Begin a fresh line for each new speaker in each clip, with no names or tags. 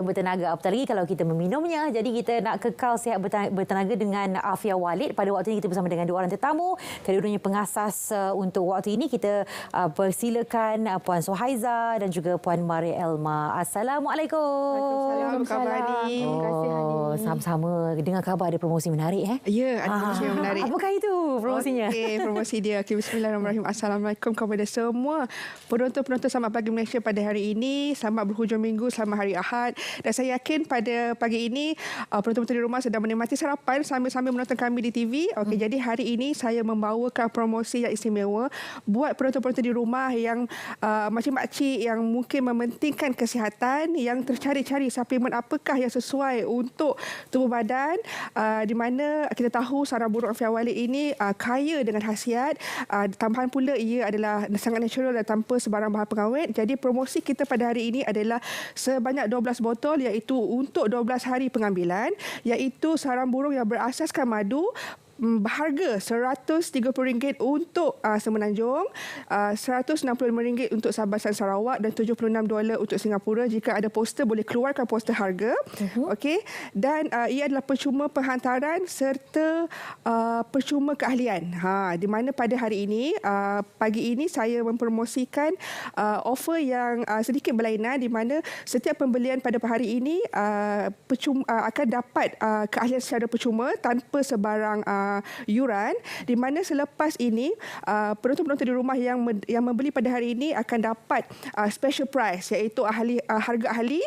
bertenaga. Apatah lagi kalau kita meminumnya. Jadi kita nak kekal sihat bertenaga dengan Afia Walid. Pada waktu ini kita bersama dengan dua orang tetamu. Kedua-duanya pengasas untuk waktu ini. Kita persilakan Puan Suhaiza dan juga Puan Maria Elma. Assalamualaikum.
Waalaikumsalam. Apa khabar ni?
Terima kasih sama-sama. Dengar khabar ada promosi menarik
Ya, ada promosi yang menarik.
Apakah itu promosinya?
Okey, promosi dia. Okay, bismillahirrahmanirrahim. Assalamualaikum kepada semua penonton-penonton Selamat Pagi Malaysia pada hari ini. Selamat berhujung minggu, selamat hari Ahad. Dan saya yakin pada pagi ini penonton-penonton di rumah sedang menikmati sarapan sambil-sambil menonton kami di TV. Okey, jadi hari ini saya membawakan promosi yang istimewa buat penonton-penonton di rumah yang makcik-makcik yang mungkin mementingkan kesihatan, yang tercari-cari suplemen apakah yang sesuai untuk tubuh badan, di mana kita tahu sarang burung Afia Walid ini kaya dengan khasiat, tambahan pula ia adalah sangat natural dan tanpa sebarang bahan pengawet. Jadi promosi kita pada hari ini adalah sebanyak 12 botol, iaitu untuk 12 hari pengambilan, iaitu sarang burung yang berasaskan madu, berharga RM130 untuk Semenanjung, RM165 untuk Sabah dan Sarawak dan $76 untuk Singapura. Jika ada poster boleh keluarkan poster harga. Okey, dan ia adalah percuma penghantaran serta percuma keahlian. Di mana pada hari ini pagi ini saya mempromosikan offer yang sedikit berlainan, di mana setiap pembelian pada hari ini akan dapat keahlian secara percuma tanpa sebarang yuran, di mana selepas ini penonton-penonton di rumah yang membeli pada hari ini akan dapat special price, iaitu harga ahli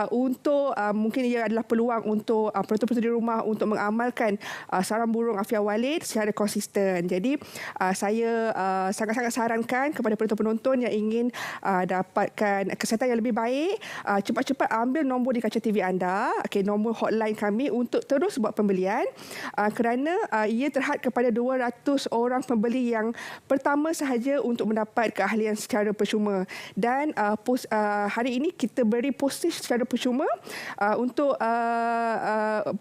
untuk mungkin ia adalah peluang untuk penonton-penonton di rumah untuk mengamalkan sarang burung Afia Walid secara konsisten. Jadi saya sangat-sangat sarankan kepada penonton-penonton yang ingin dapatkan kesihatan yang lebih baik, cepat-cepat ambil nombor di kaca TV anda, nombor hotline kami untuk terus buat pembelian, kerana ia terhad kepada 200 orang pembeli yang pertama sahaja untuk mendapat keahlian secara percuma. Dan hari ini kita beri postage secara percuma untuk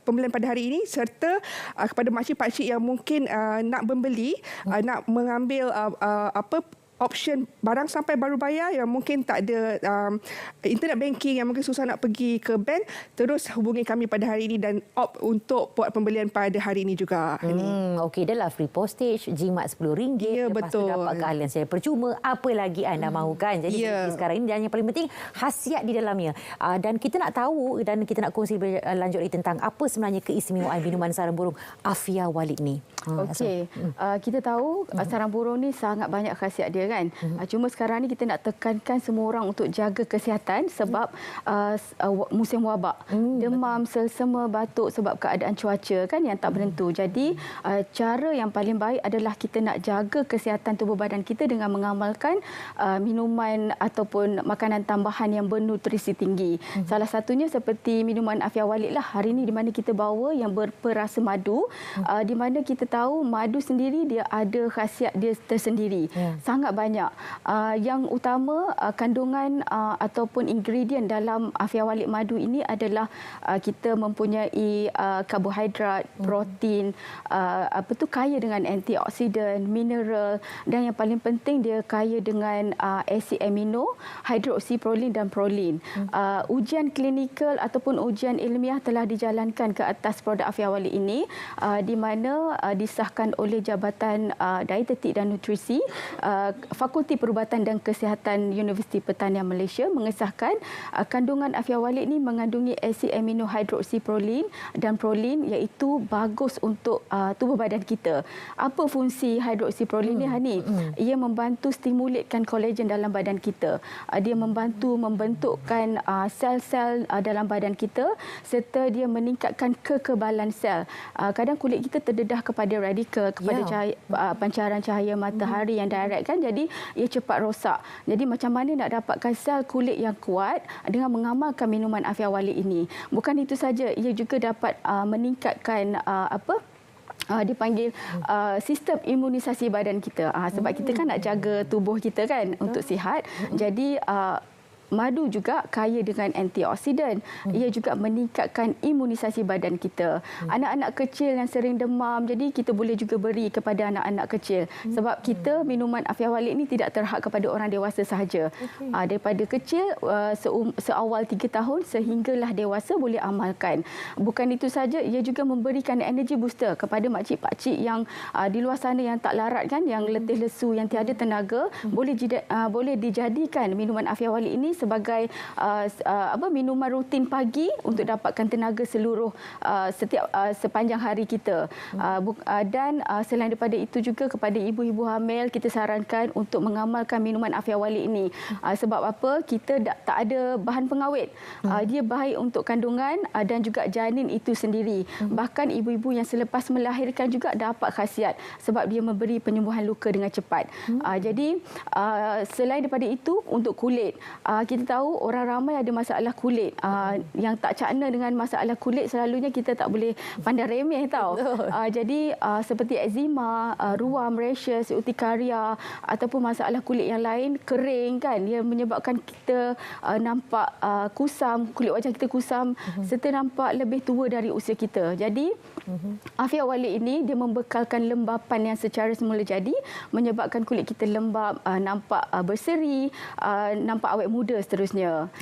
pembelian pada hari ini, serta kepada makcik-pakcik yang mungkin nak membeli, nak mengambil option barang sampai baru bayar, yang mungkin tak ada internet banking, yang mungkin susah nak pergi ke bank, terus hubungi kami pada hari ini dan opt untuk buat pembelian pada hari ini juga.
Okey, dah lah free postage, jimat RM10.
Ya,
lepas
betul.
tu dapat keahlian secara percuma. Apa lagi anda mahukan? Jadi sekarang ini, dan yang paling penting khasiat di dalamnya. Dan kita nak tahu dan kita nak kongsi lanjut lagi tentang apa sebenarnya keistimewaan minuman sarang burung Afia Walid ni.
Okey, kita tahu sarang burung ni sangat banyak khasiat dia kan. Cuma sekarang ni kita nak tekankan semua orang untuk jaga kesihatan sebab musim wabak, demam, selsema, batuk sebab keadaan cuaca kan yang tak menentu. Jadi cara yang paling baik adalah kita nak jaga kesihatan tubuh badan kita dengan mengamalkan minuman ataupun makanan tambahan yang bernutrisi tinggi. Salah satunya seperti minuman Afia Walid lah hari ini, di mana kita bawa yang berperasa madu, di mana kita tahu madu sendiri dia ada khasiat dia tersendiri. Sangat banyak. Yang utama kandungan ataupun ingredient dalam Afia Walid madu ini adalah kita mempunyai karbohidrat, protein, kaya dengan antioksidan, mineral, dan yang paling penting dia kaya dengan asid amino, hidroksiprolin dan prolin. Ujian klinikal ataupun ujian ilmiah telah dijalankan ke atas produk Afia Walid ini, di mana disahkan oleh Jabatan Dietetik dan Nutrisi, Fakulti Perubatan dan Kesihatan Universiti Pertanian Malaysia mengesahkan kandungan Afia Walid ini mengandungi asid amino hidroksiprolin dan prolin, iaitu bagus untuk tubuh badan kita. Apa fungsi hidroksiprolin ni Hani? Ia membantu stimulitkan kolagen dalam badan kita. Dia membantu membentukkan sel-sel dalam badan kita, serta dia meningkatkan kekebalan sel. Kadang kulit kita terdedah kepada radikal, kepada pancaran cahaya matahari yang direct kan, jadi ia cepat rosak. Jadi macam mana nak dapatkan sel kulit yang kuat dengan mengamalkan minuman Afia Walid ini? Bukan itu saja, ia juga dapat meningkatkan dipanggil sistem imunisasi badan kita. Sebab kita kan nak jaga tubuh kita kan untuk sihat. Jadi madu juga kaya dengan antioksidan. Ia juga meningkatkan imunisasi badan kita. Anak-anak kecil yang sering demam, jadi kita boleh juga beri kepada anak-anak kecil. Sebab kita minuman Afia Walid ini tidak terhad kepada orang dewasa sahaja. Daripada kecil, seawal 3 tahun sehinggalah dewasa boleh amalkan. Bukan itu saja, ia juga memberikan energy booster kepada makcik-pakcik yang di luar sana yang tak larat kan, yang letih lesu, yang tiada tenaga, boleh dijadikan minuman Afia Walid ini sebagai minuman rutin pagi untuk dapatkan tenaga seluruh sepanjang hari kita. Dan selain daripada itu juga kepada ibu-ibu hamil kita sarankan untuk mengamalkan minuman Afia Walid ini. Sebab apa? Kita tak ada bahan pengawet. Dia baik untuk kandungan dan juga janin itu sendiri. Bahkan ibu-ibu yang selepas melahirkan juga dapat khasiat sebab dia memberi penyembuhan luka dengan cepat. Jadi selain daripada itu, untuk kulit, kita tahu orang ramai ada masalah kulit. Yang tak cakna dengan masalah kulit selalunya kita tak boleh pandang remeh tau. Jadi seperti eczema, ruam, rashes, urtikaria ataupun masalah kulit yang lain, kering kan, dia menyebabkan kita nampak kusam, kulit wajah kita kusam serta nampak lebih tua dari usia kita. Jadi Afia Walid ini dia membekalkan lembapan yang secara semula jadi, menyebabkan kulit kita lembap, nampak berseri, nampak awet muda seterusnya.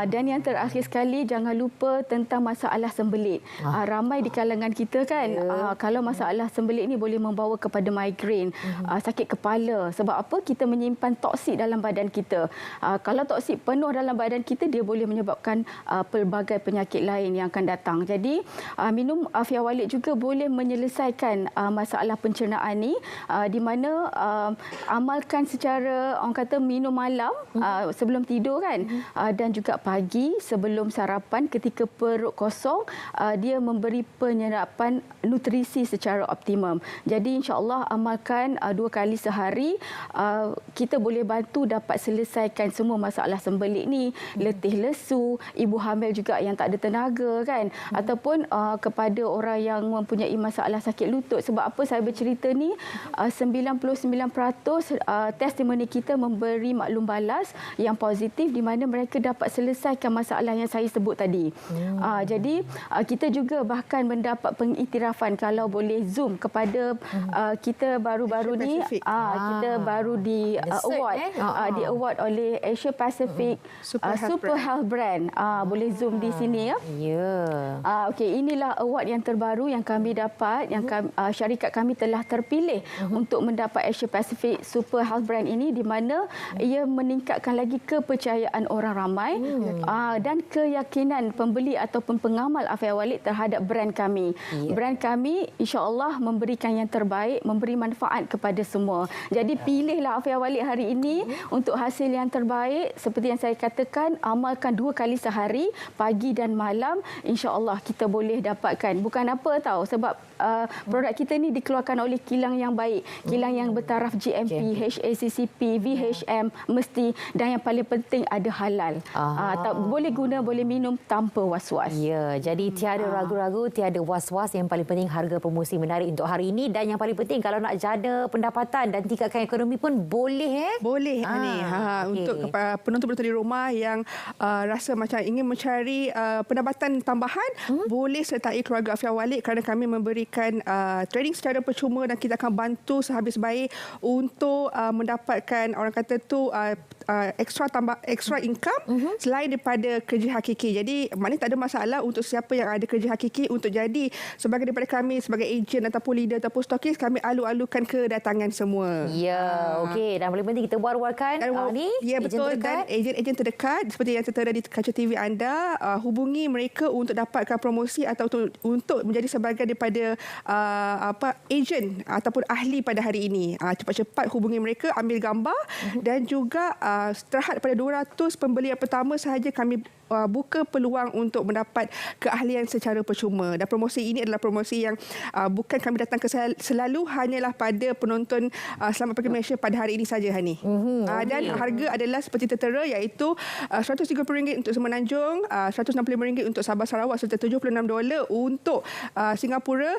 Dan yang terakhir sekali, jangan lupa tentang masalah sembelit. Ramai di kalangan kita kan, kalau masalah sembelit ini boleh membawa kepada migrain, sakit kepala. Sebab apa? Kita menyimpan toksik dalam badan kita. Kalau toksik penuh dalam badan kita, dia boleh menyebabkan pelbagai penyakit lain yang akan datang. Jadi minum Afia Walid juga boleh menyelesaikan masalah pencernaan ni, di mana amalkan secara orang kata minum malam sebelum tidur kan, dan juga pagi sebelum sarapan ketika perut kosong, dia memberi penyerapan nutrisi secara optimum. Jadi insya-Allah amalkan 2 kali sehari, kita boleh bantu dapat selesaikan semua masalah sembelit ni, letih lesu, ibu hamil juga yang tak ada tenaga kan, ataupun kepada orang yang mempunyai masalah sakit lutut. Sebab apa saya bercerita ni, 99% testimoni kita memberi maklum balas yang positif di mana mereka dapat selesaikan masalah yang saya sebut tadi. Jadi kita juga bahkan mendapat pengiktirafan, kalau boleh zoom kepada kita baru-baru ni, kita baru di award, di award oleh Asia Pacific Super Health Brand. Boleh zoom di sini ya. Okey, inilah award yang terbaru yang kami dapat, yang syarikat kami telah terpilih untuk mendapat Asia Pacific Super Health Brand ini, di mana ia meningkatkan lagi kepercayaan orang ramai dan keyakinan pembeli ataupun pengamal Afia Walid terhadap brand kami. Brand kami insya-Allah memberikan yang terbaik, memberi manfaat kepada semua. Jadi pilihlah Afia Walid hari ini untuk hasil yang terbaik. Seperti yang saya katakan, amalkan 2 kali sehari, pagi dan malam, insya-Allah kita boleh dapatkan. Bukan apa tahu, sebab produk kita ni dikeluarkan oleh kilang yang baik, kilang yang bertaraf GMP, HACCP, VHM mesti, dan yang paling penting ada halal. Boleh guna, boleh minum tanpa was-was.
Ya, jadi tiada ragu-ragu, tiada was-was. Yang paling penting harga promosi menarik untuk hari ini, dan yang paling penting kalau nak jana pendapatan dan tingkatkan ekonomi pun boleh
Boleh ni. Untuk penonton-penonton di rumah yang rasa macam ingin mencari pendapatan tambahan, boleh sertai keluarga Afia Walid kerana kami memberikan training secara percuma dan kita akan bantu sehabis baik untuk mendapatkan orang kata tu extra income selain daripada kerja hakiki. Jadi maknanya tak ada masalah untuk siapa yang ada kerja hakiki untuk jadi sebagai daripada kami sebagai ejen ataupun leader ataupun stokis, kami alu-alukan kedatangan semua.
Ya, okey. Dan paling penting kita war-warkan ni.
Ya, betul. Dan ejen-ejen terdekat seperti yang tertera di kaca TV anda, hubungi mereka untuk dapatkan promosi atau untuk menjadi sebagai daripada ejen ataupun ahli pada hari ini. Cepat-cepat hubungi mereka, ambil gambar dan juga terhad pada 200 pembelian pertama sahaja kami buka peluang untuk mendapat keahlian secara percuma. Dan promosi ini adalah promosi yang bukan kami datang ke selalu, hanyalah pada penonton Selamat Pagi Malaysia pada hari ini saja, Hani. Dan harga adalah seperti tertera, iaitu RM130 untuk Semenanjung, RM165 untuk Sabah Sarawak serta $76 untuk Singapura,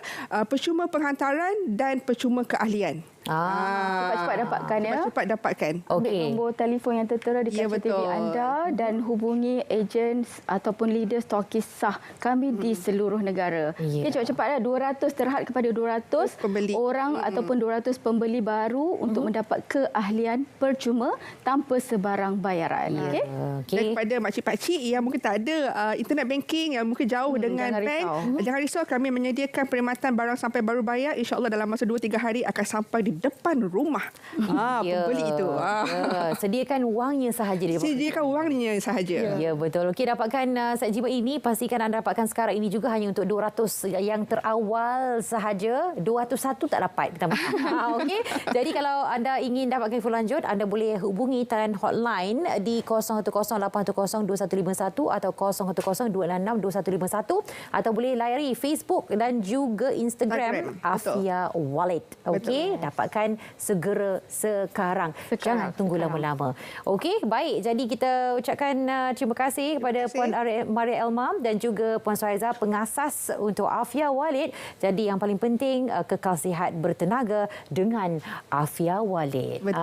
percuma penghantaran dan percuma keahlian.
Cepat-cepat dapatkan ya.
Cepat dapatkan.
Ambil
Okey.
nombor telefon yang tertera di
Ya,
kaca TV
betul.
anda dan hubungi ejen ataupun leader stokis sah kami di seluruh negara.
Ya.
Okay, cepat-cepatlah 200 terhad kepada 200
Pembeli.
orang ataupun 200 pembeli baru untuk mendapat keahlian percuma tanpa sebarang bayaran. Okey.
Dan
Okey.
kepada makcik-pakcik yang mungkin tak ada internet banking, yang mungkin jauh dengan
jangan
bank,
risau.
jangan risau, kami menyediakan perkhidmatan barang sampai baru bayar. InsyaAllah dalam masa 2-3 hari akan sampai di depan rumah pembeli itu.
Ya. Sediakan wangnya sahaja dia.
Sediakan wangnya sahaja.
Ya, betul. Okey, dapatkan set jimat ini. Pastikan anda dapatkan sekarang ini juga hanya untuk 200 yang terawal sahaja. 201 tak dapat. Minta maaf. Okey. Jadi kalau anda ingin dapatkan info lanjut, anda boleh hubungi talian hotline di 0108102151 atau 0102662151 atau boleh layari Facebook dan juga Instagram Afia Wallet. Okey, dapatkan segera sekarang. Jangan tunggu lama-lama. Okey, baik. Jadi kita ucapkan terima kasih kepada Puan Maria Elma dan juga Puan Suhaiza, pengasas untuk Afia Wallet. Jadi yang paling penting kekal sihat bertenaga dengan Afia Wallet.
Betul.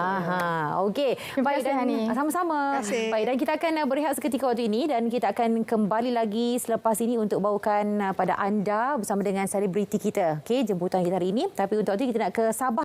Okey.
Terima
Baik,
kasih,
dan
Hani.
sama-sama.
Terima kasih.
Baik, dan kita akan berehat seketika waktu ini dan kita akan kembali lagi selepas ini untuk bawakan pada anda bersama dengan selebriti kita. Okey, jemputan kita hari ini. Tapi untuk itu kita nak ke Sabah.